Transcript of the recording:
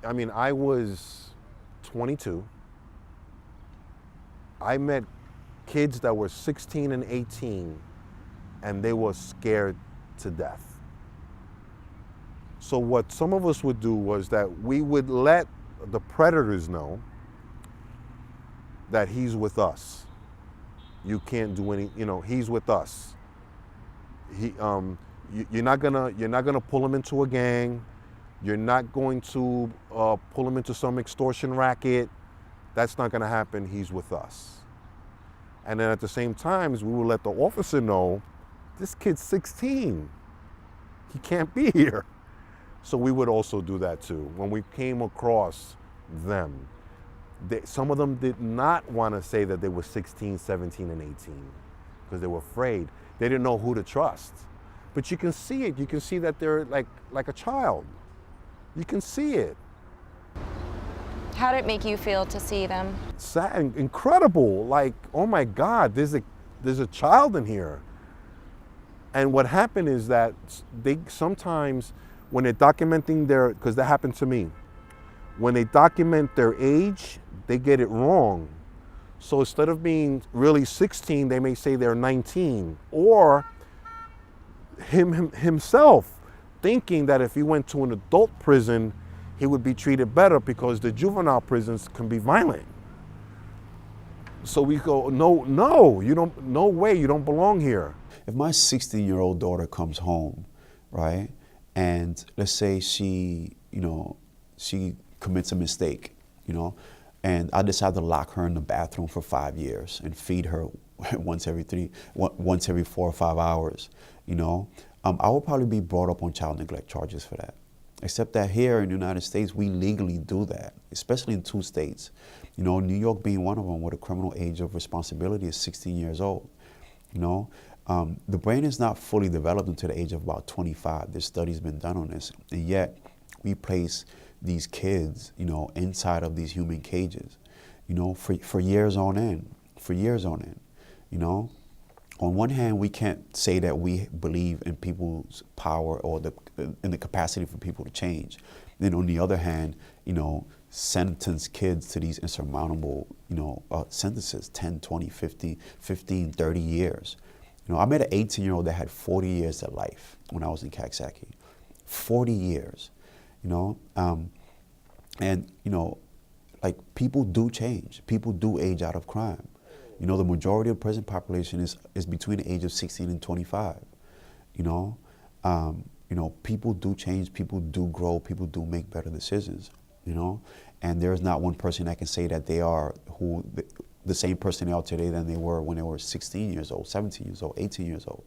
I mean, I was 22. I met kids that were 16 and 18, and they were scared to death. So what some of us would do was that we would let the predators know that he's with us. You can't do any, he's with us. You're not gonna pull him into a gang. You're not going to pull him into some extortion racket. That's not gonna happen. He's with us. And then at the same time, we will let the officer know, this kid's 16. He can't be here. So we would also do that too. When we came across them, some of them did not want to say that they were 16, 17, and 18 because they were afraid. They didn't know who to trust. But you can see it. You can see that they're like a child. You can see it. How did it make you feel to see them? Sad, incredible. Like, oh my God, there's a child in here. And what happened is that they sometimes, when they're documenting because that happened to me, when they document their age, they get it wrong. So instead of being really 16, they may say they're 19. Or himself, thinking that if he went to an adult prison, he would be treated better because the juvenile prisons can be violent. So we go, no, you don't, no way, you don't belong here. If my 16-year-old daughter comes home, right, and let's say she commits a mistake, and I decide to lock her in the bathroom for 5 years and feed her once every 4 or 5 hours, I will probably be brought up on child neglect charges for that. Except that here in the United States, we legally do that, especially in 2 states. New York being one of them, where the criminal age of responsibility is 16 years old. The brain is not fully developed until the age of about 25. There's studies been done on this, and yet we place these kids, inside of these human cages, for years on end, On one hand, we can't say that we believe in people's power or in the capacity for people to change. Then on the other hand, sentence kids to these insurmountable, sentences, 10, 20, 50, 15, 30 years. I met an 18-year-old that had 40 years of life when I was in Kaksaki. 40 years, and, like, people do change. People do age out of crime. The majority of prison population is between the age of 16 and 25. People do change, people do grow, people do make better decisions, and there's not one person that can say that they are the same person they are today than they were when they were 16 years old, 17 years old, 18 years old.